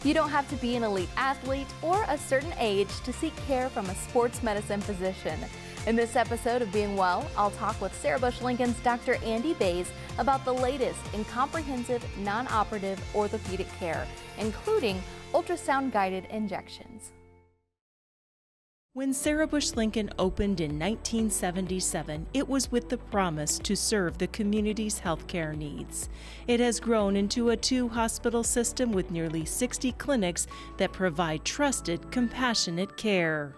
You don't have to be an elite athlete or a certain age to seek care from a sports medicine physician. In this episode of Being Well, I'll talk with Sarah Bush Lincoln's Dr. Andy Bays about the latest in comprehensive non-operative orthopedic care, including ultrasound-guided injections. When Sarah Bush Lincoln opened in 1977, it was with the promise to serve the community's healthcare needs. It has grown into a 2-hospital system with nearly 60 clinics that provide trusted, compassionate care.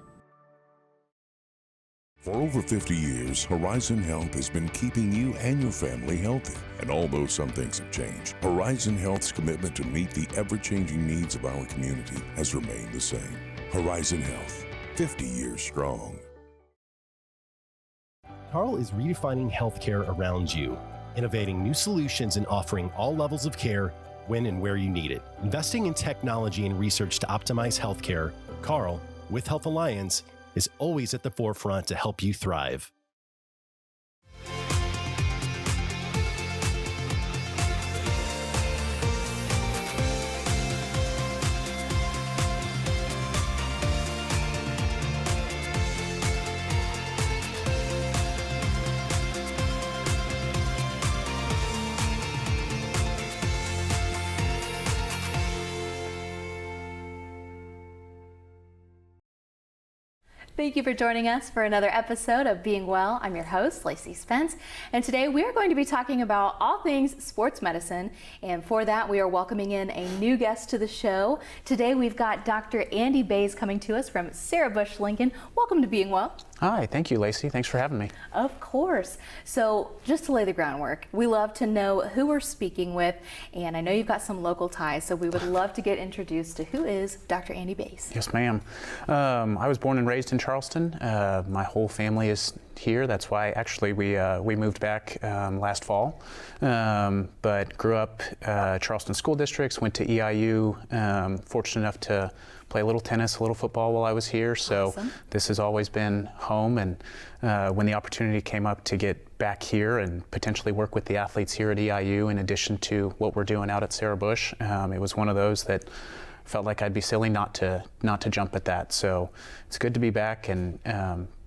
For over 50 years, Horizon Health has been keeping you and your family healthy. And although some things have changed, Horizon Health's commitment to meet the ever-changing needs of our community has remained the same. Horizon Health, 50 years strong. Carl is redefining healthcare around you, innovating new solutions and offering all levels of care when and where you need it. Investing in technology and research to optimize healthcare, Carl, with Health Alliance, is always at the forefront to help you thrive. Thank you for joining us for another episode of Being Well. I'm your host, Lacey Spence, and today we are going to be talking about all things sports medicine, and for that we are welcoming in a new guest to the show. Today we've got Dr. Andy Bays coming to us from Sarah Bush Lincoln. Welcome to Being Well. Hi, thank you, Lacey. Thanks for having me. Of course. So just to lay the groundwork, we love to know who we're speaking with, and I know you've got some local ties, so we would love to get introduced to who is Dr. Andy Bays. Yes, ma'am. I was born and raised in Charleston. My whole family is here. That's why actually we moved back last fall. But grew up Charleston school districts, went to EIU, fortunate enough to play a little tennis, a little football while I was here. So Awesome. This has always been home. And when the opportunity came up to get back here and potentially work with the athletes here at EIU in addition to what we're doing out at Sarah Bush, it was one of those that felt like I'd be silly not to jump at that. So it's good to be back and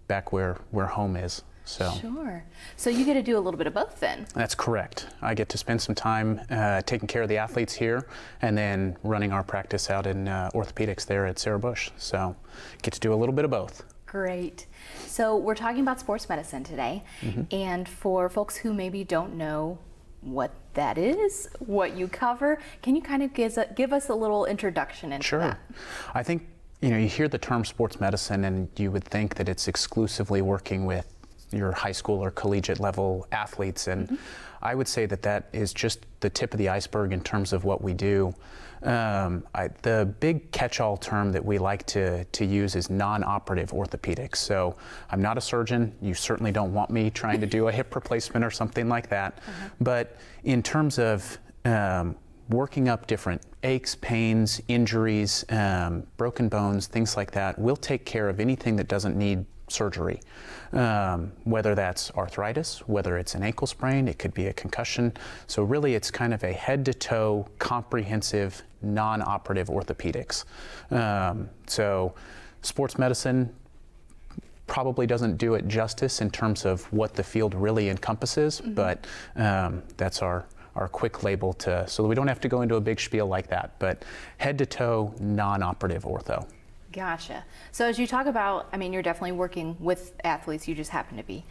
back where home is. So. Sure. So you get to do a little bit of both then? That's correct. I get to spend some time taking care of the athletes here and then running our practice out in orthopedics there at Sarah Bush. So get to do a little bit of both. Great. So we're talking about sports medicine today. And for folks who maybe don't know what that is, what you cover, can you kind of give us a little introduction into that? I think, you hear the term sports medicine and you would think that it's exclusively working with your high school or collegiate level athletes, and I would say that is just the tip of the iceberg in terms of what we do. The big catch-all term that we like to use is non-operative orthopedics. So I'm not a surgeon. You certainly don't want me trying to do a hip replacement or something like that. But in terms of working up different aches, pains, injuries, broken bones, things like that, we'll take care of anything that doesn't need surgery, whether that's arthritis, whether it's an ankle sprain, it could be a concussion. So really it's kind of a head-to-toe comprehensive non-operative orthopedics. So sports medicine probably doesn't do it justice in terms of what the field really encompasses, but that's our quick label so that we don't have to go into a big spiel like that, but head-to-toe non-operative ortho. Gotcha. So as you talk about, you're definitely working with athletes, you just happen to be.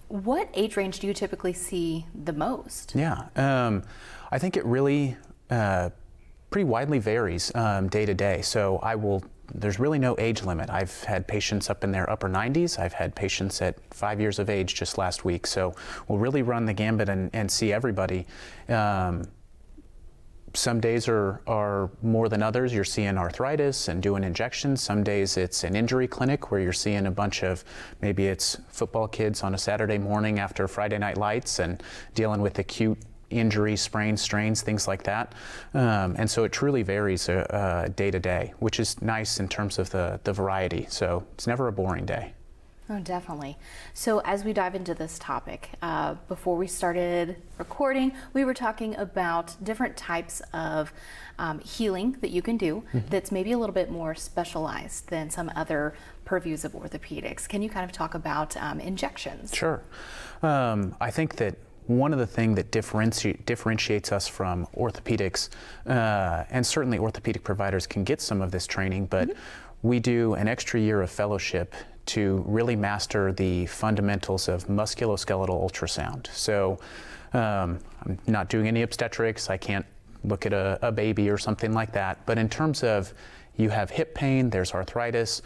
What age range do you typically see the most? Yeah, I think it really pretty widely varies day to day. So there's really no age limit. I've had patients up in their upper 90s. I've had patients at 5 years of age just last week. So we'll really run the gambit and see everybody. Some days are more than others. You're seeing arthritis and doing injections. Some days it's an injury clinic where you're seeing a bunch of, maybe it's football kids on a Saturday morning after Friday Night Lights and dealing with acute injury, sprains, strains, things like that. And so it truly varies day to day, which is nice in terms of the variety. So it's never a boring day. Oh, definitely. So as we dive into this topic, before we started recording, we were talking about different types of healing that you can do that's maybe a little bit more specialized than some other purviews of orthopedics. Can you kind of talk about injections? Sure. I think that one of the things that differentiates us from orthopedics, and certainly orthopedic providers can get some of this training, but we do an extra year of fellowship to really master the fundamentals of musculoskeletal ultrasound. So I'm not doing any obstetrics, I can't look at a baby or something like that, but in terms of you have hip pain, there's arthritis,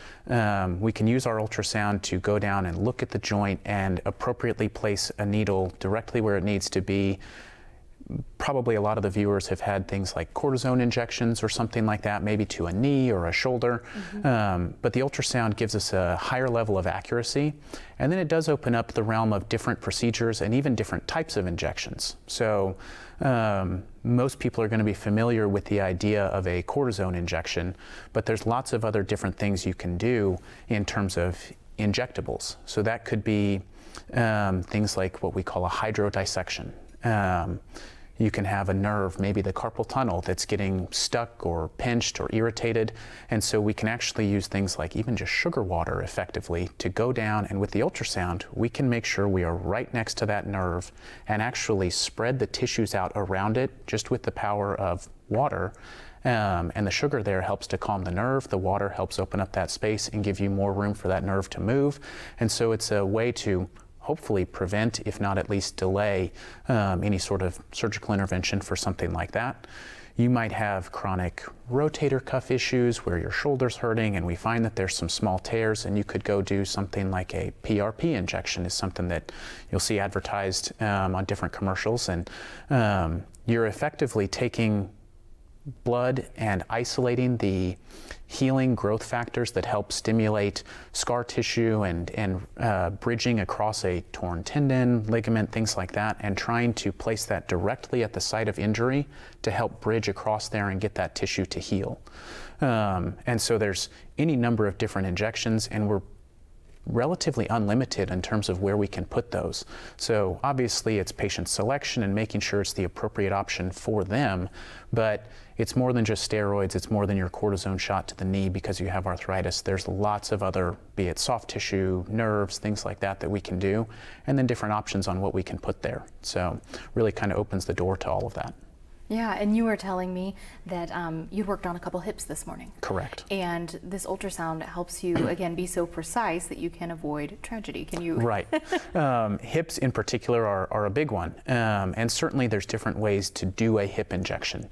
we can use our ultrasound to go down and look at the joint and appropriately place a needle directly where it needs to be. Probably a lot of the viewers have had things like cortisone injections or something like that, maybe to a knee or a shoulder. But the ultrasound gives us a higher level of accuracy. And then it does open up the realm of different procedures and even different types of injections. So most people are going to be familiar with the idea of a cortisone injection, but there's lots of other different things you can do in terms of injectables. So that could be things like what we call a hydrodissection. You can have a nerve, maybe the carpal tunnel, that's getting stuck or pinched or irritated. And so we can actually use things like even just sugar water effectively to go down, and with the ultrasound, we can make sure we are right next to that nerve and actually spread the tissues out around it just with the power of water. And the sugar there helps to calm the nerve. The water helps open up that space and give you more room for that nerve to move. And so it's a way to hopefully prevent, if not at least delay, any sort of surgical intervention for something like that. You might have chronic rotator cuff issues where your shoulder's hurting and we find that there's some small tears, and you could go do something like a PRP injection is something that you'll see advertised on different commercials. And you're effectively taking blood and isolating the healing growth factors that help stimulate scar tissue and bridging across a torn tendon, ligament, things like that, and trying to place that directly at the site of injury to help bridge across there and get that tissue to heal. And so there's any number of different injections, and we're relatively unlimited in terms of where we can put those. So obviously it's patient selection and making sure it's the appropriate option for them, but it's more than just steroids, it's more than your cortisone shot to the knee because you have arthritis. There's lots of other, be it soft tissue, nerves, things like that we can do, and then different options on what we can put there. So really kind of opens the door to all of that. Yeah, and you were telling me that you worked on a couple hips this morning. Correct. And this ultrasound helps you, again, be so precise that you can avoid tragedy. Can you? Right. Hips in particular are a big one. And certainly there's different ways to do a hip injection.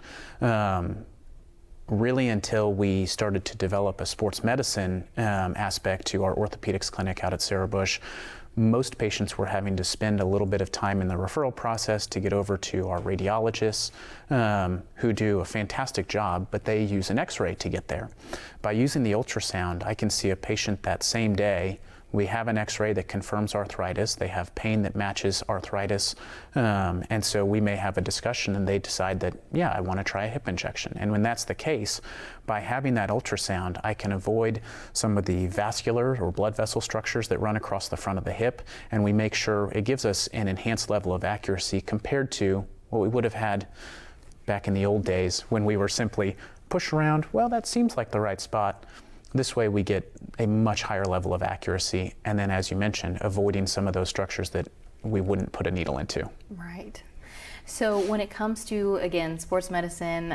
Really until we started to develop a sports medicine aspect to our orthopedics clinic out at Sarah Bush, most patients were having to spend a little bit of time in the referral process to get over to our radiologists, who do a fantastic job, but they use an X-ray to get there. By using the ultrasound, I can see a patient that same day. We have an X-ray that confirms arthritis. They have pain that matches arthritis. And so we may have a discussion and they decide that, yeah, I want to try a hip injection. And when that's the case, by having that ultrasound, I can avoid some of the vascular or blood vessel structures that run across the front of the hip. And we make sure it gives us an enhanced level of accuracy compared to what we would have had back in the old days when we were simply push around, well, that seems like the right spot. This way we get a much higher level of accuracy, and then, as you mentioned, avoiding some of those structures that we wouldn't put a needle into. Right. So when it comes to, again, sports medicine,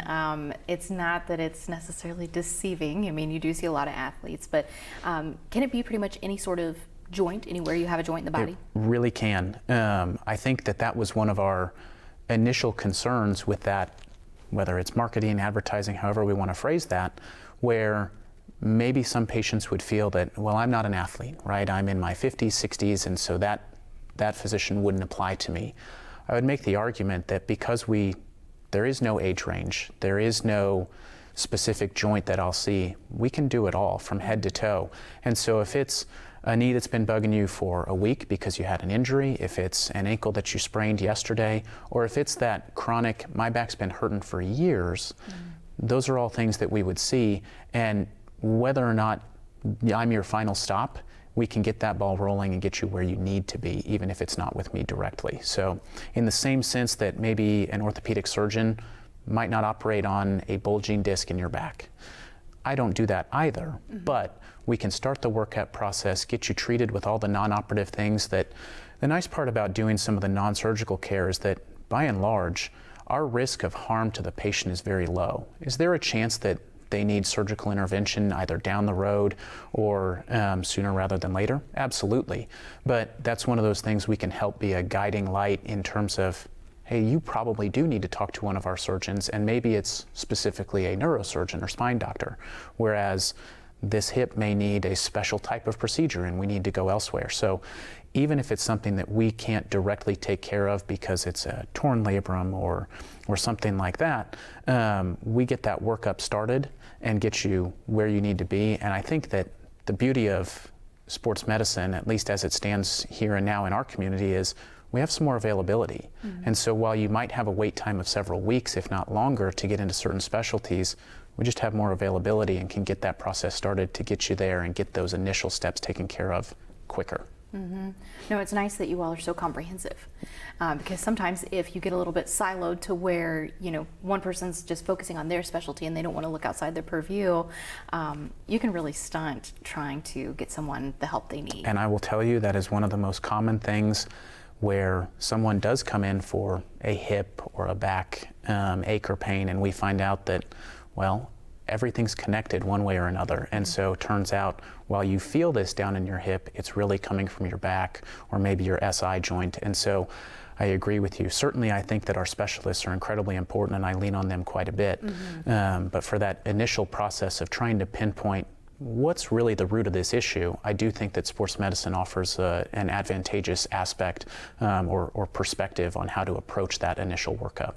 it's not that it's necessarily deceiving. I mean, you do see a lot of athletes, but can it be pretty much any sort of joint, anywhere you have a joint in the body? It really can. I think that was one of our initial concerns with that, whether it's marketing, advertising, however we want to phrase that, where maybe some patients would feel that, well, I'm not an athlete, right? I'm in my 50s, 60s, and so that physician wouldn't apply to me. I would make the argument that because there is no age range, there is no specific joint that I'll see, we can do it all from head to toe. And so if it's a knee that's been bugging you for a week because you had an injury, if it's an ankle that you sprained yesterday, or if it's that chronic, my back's been hurting for years, those are all things that we would see. And whether or not I'm your final stop, we can get that ball rolling and get you where you need to be, even if it's not with me directly. So in the same sense that maybe an orthopedic surgeon might not operate on a bulging disc in your back, I don't do that either, but we can start the workup process, get you treated with all the non-operative things. That the nice part about doing some of the non-surgical care is that by and large, our risk of harm to the patient is very low. Is there a chance that they need surgical intervention either down the road or sooner rather than later? Absolutely. But that's one of those things we can help be a guiding light in terms of, hey, you probably do need to talk to one of our surgeons, and maybe it's specifically a neurosurgeon or spine doctor, whereas this hip may need a special type of procedure and we need to go elsewhere. So even if it's something that we can't directly take care of because it's a torn labrum or something like that, we get that workup started and get you where you need to be. And I think that the beauty of sports medicine, at least as it stands here and now in our community, is we have some more availability. And so while you might have a wait time of several weeks, if not longer, to get into certain specialties, we just have more availability and can get that process started to get you there and get those initial steps taken care of quicker. No, it's nice that you all are so comprehensive, because sometimes if you get a little bit siloed to where, you know, one person's just focusing on their specialty and they don't want to look outside their purview, you can really stunt trying to get someone the help they need. And I will tell you that is one of the most common things where someone does come in for a hip or a back ache or pain, and we find out that, well, everything's connected one way or another. And so it turns out while you feel this down in your hip, it's really coming from your back or maybe your SI joint. And so I agree with you. Certainly I think that our specialists are incredibly important and I lean on them quite a bit. But for that initial process of trying to pinpoint what's really the root of this issue, I do think that sports medicine offers an advantageous aspect or perspective on how to approach that initial workup.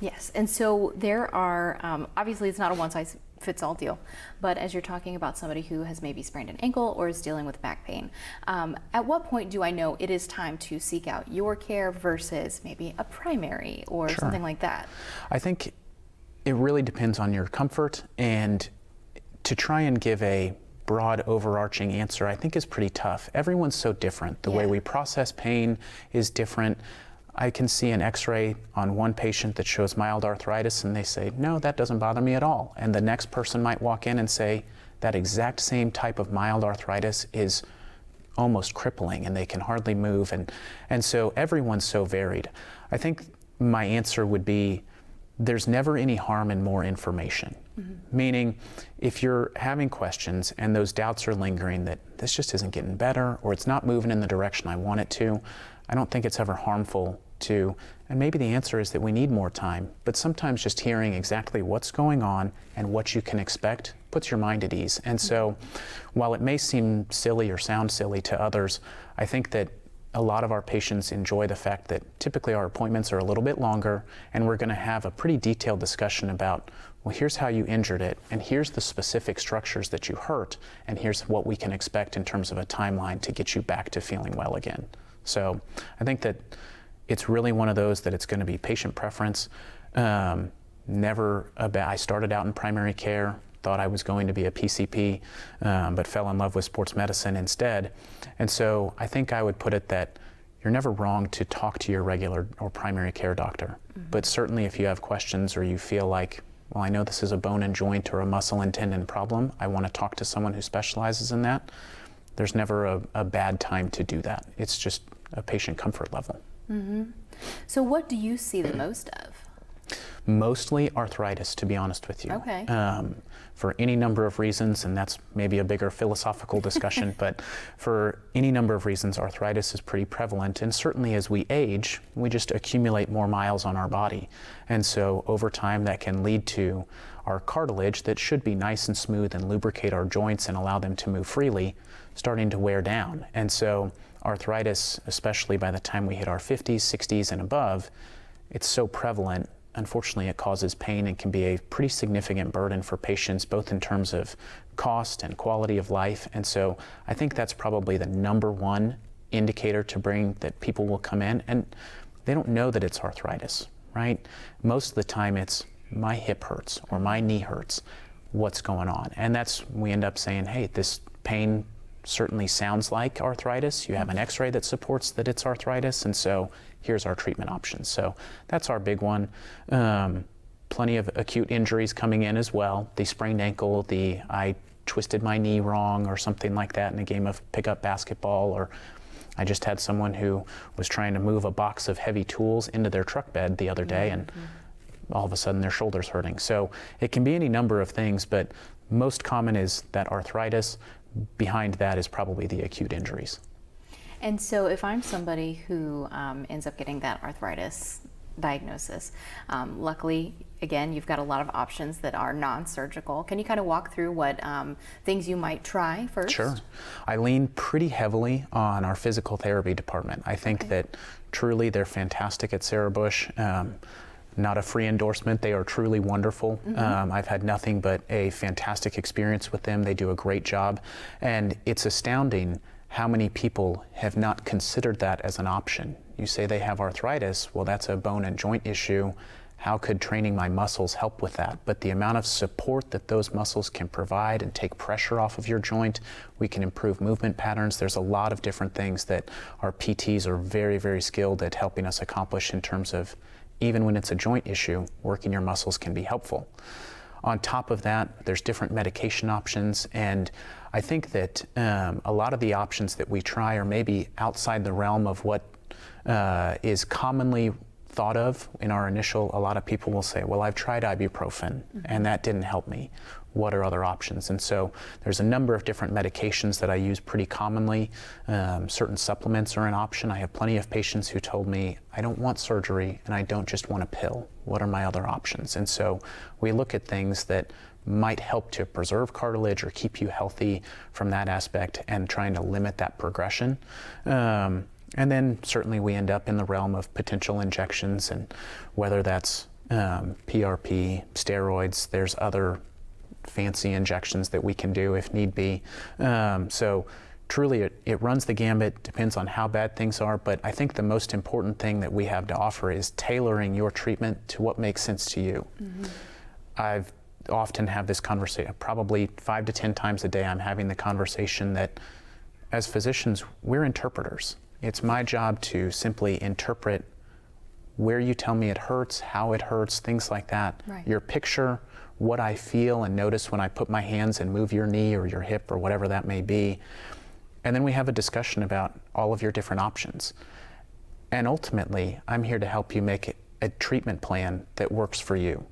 Yes, and so there are, obviously it's not a one-size-fits-all deal, but as you're talking about somebody who has maybe sprained an ankle or is dealing with back pain, at what point do I know it is time to seek out your care versus maybe a primary or something like that? I think it really depends on your comfort, and to try and give a broad overarching answer I think is pretty tough. Everyone's so different. The way we process pain is different. I can see an x-ray on one patient that shows mild arthritis and they say, no, that doesn't bother me at all. And the next person might walk in and say, that exact same type of mild arthritis is almost crippling and they can hardly move. And so everyone's so varied. I think my answer would be, there's never any harm in more information. Meaning, if you're having questions and those doubts are lingering that this just isn't getting better or it's not moving in the direction I want it to, I don't think it's ever harmful to, and maybe the answer is that we need more time, but sometimes just hearing exactly what's going on and what you can expect puts your mind at ease. And so while it may seem silly or sound silly to others, I think that a lot of our patients enjoy the fact that typically our appointments are a little bit longer and we're going to have a pretty detailed discussion about, well, here's how you injured it, and here's the specific structures that you hurt, and here's what we can expect in terms of a timeline to get you back to feeling well again. So I think that it's really one of those that it's going to be patient preference. I started out in primary care, thought I was going to be a PCP, but fell in love with sports medicine instead. And so I think I would put it that you're never wrong to talk to your regular or primary care doctor. But certainly if you have questions or you feel like, well, I know this is a bone and joint or a muscle and tendon problem, I want to talk to someone who specializes in that, there's never a bad time to do that. It's just a patient comfort level. So what do you see the most of? Mostly arthritis, to be honest with you. Okay. For any number of reasons, and that's maybe a bigger philosophical discussion, but for any number of reasons, arthritis is pretty prevalent. And certainly as we age, we just accumulate more miles on our body. And so over time, that can lead to our cartilage that should be nice and smooth and lubricate our joints and allow them to move freely, starting to wear down. And so arthritis, especially by the time we hit our 50s, 60s, and above, it's so prevalent. Unfortunately, it causes pain and can be a pretty significant burden for patients, both in terms of cost and quality of life. And so I think that's probably the number one indicator to bring that people will come in and they don't know that it's arthritis, right? Most of the time it's my hip hurts or my knee hurts. What's going on? And we end up saying, hey, this pain certainly sounds like arthritis. You have an x-ray that supports that it's arthritis, and so here's our treatment options. So that's our big one. Plenty of acute injuries coming in as well. The sprained ankle, I twisted my knee wrong or something like that in a game of pickup basketball, or I just had someone who was trying to move a box of heavy tools into their truck bed the other day, and all of a sudden their shoulder's hurting. So it can be any number of things, but most common is that arthritis. Behind that is probably the acute injuries. And so if I'm somebody who ends up getting that arthritis diagnosis, luckily, again, you've got a lot of options that are non-surgical. Can you kind of walk through what things you might try first? Sure. I lean pretty heavily on our physical therapy department. I think that truly they're fantastic at Sarah Bush. Not a free endorsement. They are truly wonderful. I've had nothing but a fantastic experience with them. They do a great job. And it's astounding how many people have not considered that as an option. You say they have arthritis, well, that's a bone and joint issue. How could training my muscles help with that? But the amount of support that those muscles can provide and take pressure off of your joint, we can improve movement patterns. There's a lot of different things that our PTs are very, very skilled at helping us accomplish in terms of, even when it's a joint issue, working your muscles can be helpful. On top of that, there's different medication options, and I think that a lot of the options that we try are maybe outside the realm of what is commonly thought of in our initial. A lot of people will say, well, I've tried ibuprofen and that didn't help me. What are other options? And so there's a number of different medications that I use pretty commonly. Certain supplements are an option. I have plenty of patients who told me, I don't want surgery and I don't just want a pill. What are my other options? And so we look at things that might help to preserve cartilage or keep you healthy from that aspect and trying to limit that progression. And then certainly we end up in the realm of potential injections, and whether that's PRP, steroids, there's other fancy injections that we can do if need be. So truly it runs the gambit, depends on how bad things are, but I think the most important thing that we have to offer is tailoring your treatment to what makes sense to you. I've often have this conversation, probably 5 to 10 times a day I'm having the conversation that as physicians, we're interpreters. It's my job to simply interpret where you tell me it hurts, how it hurts, things like that. Right. Your picture, what I feel and notice when I put my hands and move your knee or your hip or whatever that may be. And then we have a discussion about all of your different options. And ultimately, I'm here to help you make a treatment plan that works for you.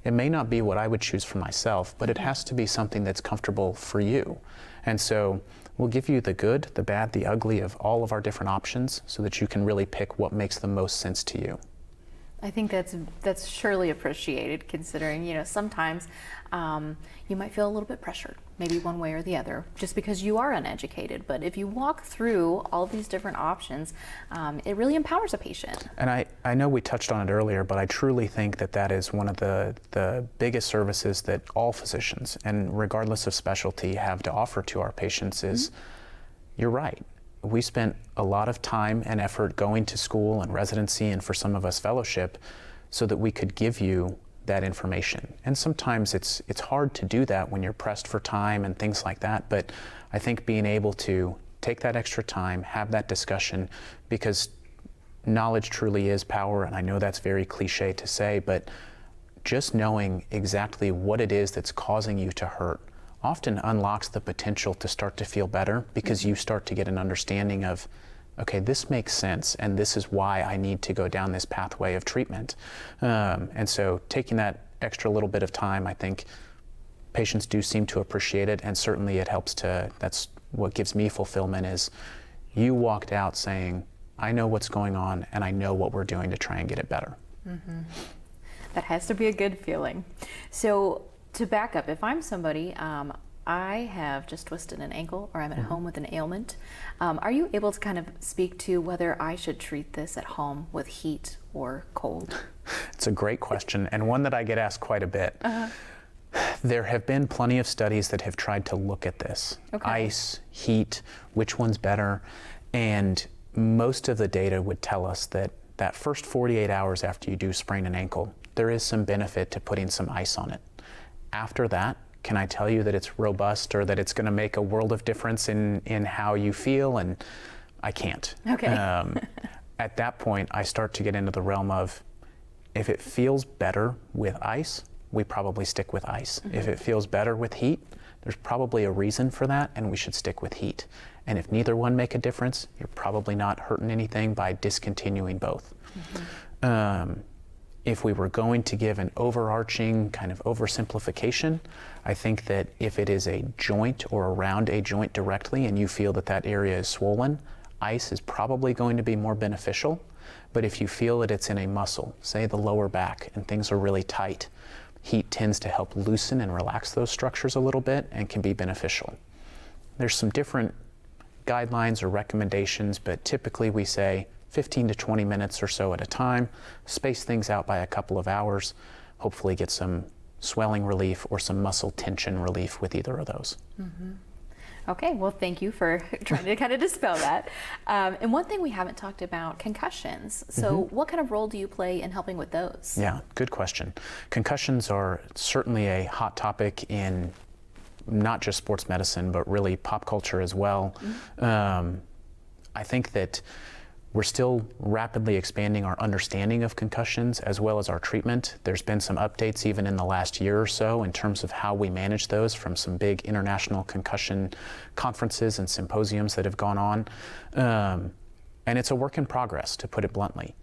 It may not be what I would choose for myself, but it has to be something that's comfortable for you. And so we'll give you the good, the bad, the ugly of all of our different options so that you can really pick what makes the most sense to you. I think that's surely appreciated, considering, you know, sometimes you might feel a little bit pressured, maybe one way or the other, just because you are uneducated. But if you walk through all these different options, it really empowers a patient. And I know we touched on it earlier, but I truly think that that is one of the biggest services that all physicians, and regardless of specialty, have to offer to our patients is, you're right. We spent a lot of time and effort going to school and residency, and for some of us fellowship, so that we could give you that information. And sometimes it's hard to do that when you're pressed for time and things like that, but I think being able to take that extra time, have that discussion, because knowledge truly is power, and I know that's very cliche to say, but just knowing exactly what it is that's causing you to hurt often unlocks the potential to start to feel better, because you start to get an understanding of, okay, this makes sense, and this is why I need to go down this pathway of treatment. And so taking that extra little bit of time, I think patients do seem to appreciate it, and certainly it helps to, that's what gives me fulfillment, is you walked out saying, I know what's going on, and I know what we're doing to try and get it better. That has to be a good feeling. So to back up, if I'm somebody, I have just twisted an ankle, or I'm at home with an ailment, are you able to kind of speak to whether I should treat this at home with heat or cold? It's a great question, and one that I get asked quite a bit. There have been plenty of studies that have tried to look at this. Ice, heat, which one's better? And most of the data would tell us that that first 48 hours after you do sprain an ankle, there is some benefit to putting some ice on it. After that, Can I tell you that it's robust or that it's going to make a world of difference in how you feel? And I can't. Okay. At that point, I start to get into the realm of, if it feels better with ice, we probably stick with ice. If it feels better with heat, there's probably a reason for that, and we should stick with heat. And if neither one make a difference, you're probably not hurting anything by discontinuing both. If we were going to give an overarching kind of oversimplification, I think that if it is a joint or around a joint directly and you feel that that area is swollen, ice is probably going to be more beneficial. But if you feel that it's in a muscle, say the lower back, and things are really tight, heat tends to help loosen and relax those structures a little bit and can be beneficial. There's some different guidelines or recommendations, but typically we say 15 to 20 minutes or so at a time, space things out by a couple of hours, hopefully get some swelling relief or some muscle tension relief with either of those. Okay, well, thank you for trying to kind of dispel that. And one thing we haven't talked about, concussions. So what kind of role do you play in helping with those? Yeah, good question. Concussions are certainly a hot topic in not just sports medicine, but really pop culture as well. I think that we're still rapidly expanding our understanding of concussions as well as our treatment. There's been some updates even in the last year or so in terms of how we manage those from some big international concussion conferences and symposiums that have gone on. And it's a work in progress, to put it bluntly.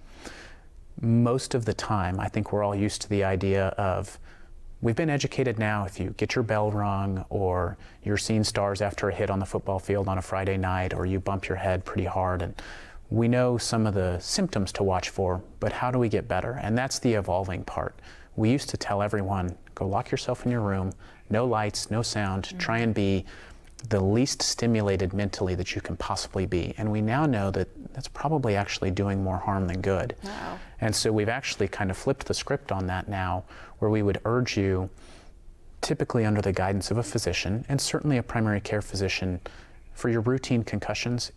Most of the time, I think we're all used to the idea of, we've been educated now, if you get your bell rung or you're seeing stars after a hit on the football field on a Friday night, or you bump your head pretty hard, and we know some of the symptoms to watch for, but how do we get better? And that's the evolving part. We used to tell everyone, go lock yourself in your room, no lights, no sound, try and be the least stimulated mentally that you can possibly be. And we now know that that's probably actually doing more harm than good. Wow. And so we've actually kind of flipped the script on that now, where we would urge you, typically under the guidance of a physician, and certainly a primary care physician, for your routine concussions,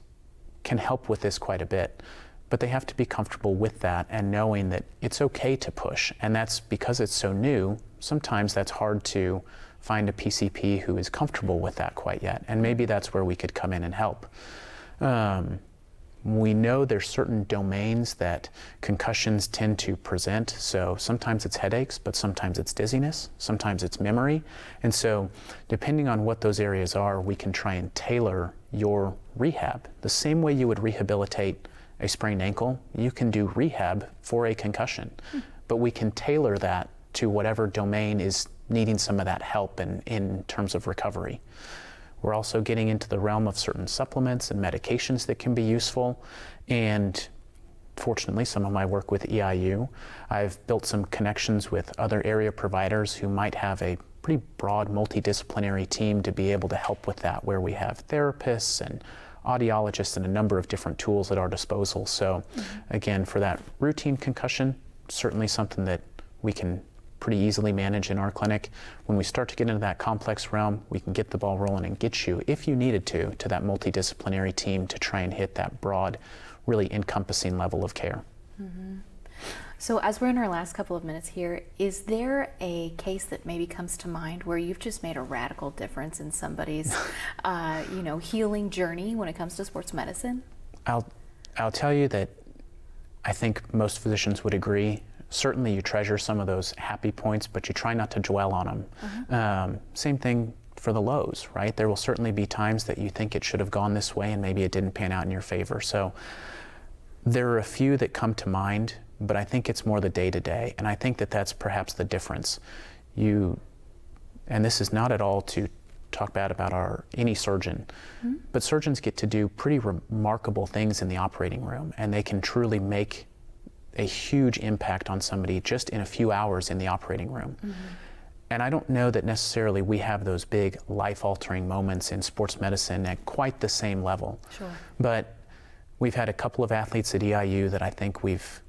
can help with this quite a bit, but they have to be comfortable with that and knowing that it's okay to push. And that's because it's so new, sometimes that's hard to find a PCP who is comfortable with that quite yet. And maybe that's where we could come in and help. We know there's certain domains that concussions tend to present. So sometimes it's headaches, but sometimes it's dizziness, sometimes it's memory. And so depending on what those areas are, we can try and tailor your rehab. The same way you would rehabilitate a sprained ankle, you can do rehab for a concussion. But we can tailor that to whatever domain is needing some of that help in terms of recovery. We're also getting into the realm of certain supplements and medications that can be useful. And fortunately, some of my work with EIU, I've built some connections with other area providers who might have a pretty broad multidisciplinary team to be able to help with that, where we have therapists and audiologists and a number of different tools at our disposal. So again, for that routine concussion, certainly something that we can pretty easily manage in our clinic. When we start to get into that complex realm, we can get the ball rolling and get you, if you needed to that multidisciplinary team to try and hit that broad, really encompassing level of care. So as we're in our last couple of minutes here, is there a case that maybe comes to mind where you've just made a radical difference in somebody's healing journey when it comes to sports medicine? I'll tell you that I think most physicians would agree. Certainly you treasure some of those happy points, but you try not to dwell on them. Same thing for the lows, right? There will certainly be times that you think it should have gone this way and maybe it didn't pan out in your favor. So there are a few that come to mind, but I think it's more the day-to-day, and I think that that's perhaps the difference. And this is not at all to talk bad about any surgeon, but surgeons get to do pretty remarkable things in the operating room, and they can truly make a huge impact on somebody just in a few hours in the operating room. And I don't know that necessarily we have those big life-altering moments in sports medicine at quite the same level. Sure. But we've had a couple of athletes at EIU that I think we've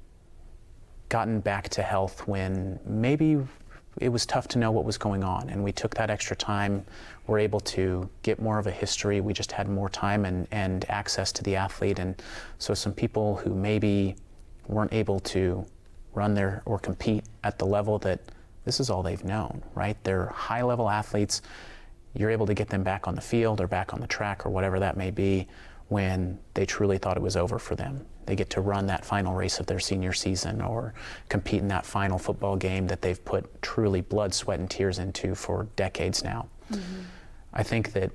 gotten back to health when maybe it was tough to know what was going on, and we took that extra time. We're able to get more of a history. We just had more time and access to the athlete. And so some people who maybe weren't able to run or compete at the level that this is all they've known, right? They're high-level athletes. You're able to get them back on the field or back on the track or whatever that may be when they truly thought it was over for them. They get to run that final race of their senior season or compete in that final football game that they've put truly blood, sweat, and tears into for decades now. Mm-hmm. I think that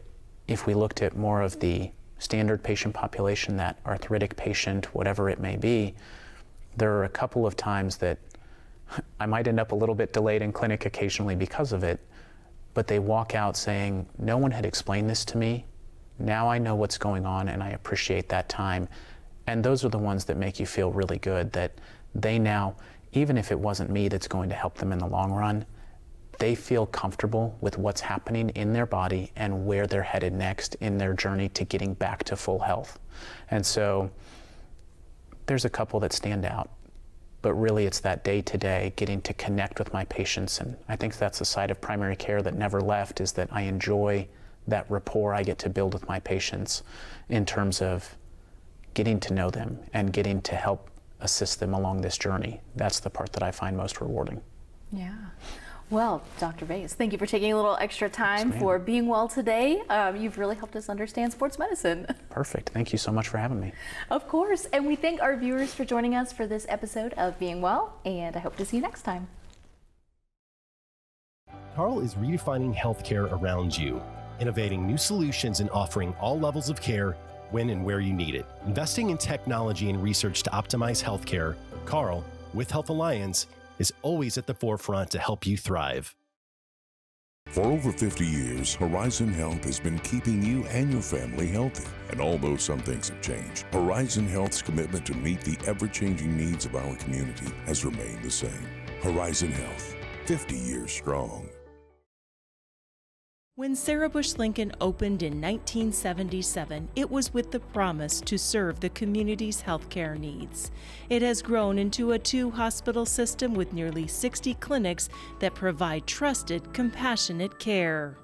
if we looked at more of the standard patient population, that arthritic patient, whatever it may be, there are a couple of times that I might end up a little bit delayed in clinic occasionally because of it, but they walk out saying, no one had explained this to me. Now I know what's going on and I appreciate that time. And those are the ones that make you feel really good, that they now, even if it wasn't me that's going to help them in the long run, they feel comfortable with what's happening in their body and where they're headed next in their journey to getting back to full health. And so there's a couple that stand out, but really it's that day-to-day getting to connect with my patients. And I think that's the side of primary care that never left, is that I enjoy that rapport I get to build with my patients in terms of getting to know them and getting to help assist them along this journey. That's the part that I find most rewarding. Yeah. Well, Dr. Bays, thank you for taking a little extra time Yes, for being well today. You've really helped us understand sports medicine. Perfect. Thank you so much for having me. Of course. And we thank our viewers for joining us for this episode of Being Well, and I hope to see you next time. Carl is redefining healthcare around you, innovating new solutions and offering all levels of care when and where you need it. Investing in technology and research to optimize healthcare, Carl, with Health Alliance, is always at the forefront to help you thrive. For over 50 years, Horizon Health has been keeping you and your family healthy. And although some things have changed, Horizon Health's commitment to meet the ever-changing needs of our community has remained the same. Horizon Health, 50 years strong. When Sarah Bush Lincoln opened in 1977, it was with the promise to serve the community's healthcare needs. It has grown into a 2-hospital system with nearly 60 clinics that provide trusted, compassionate care.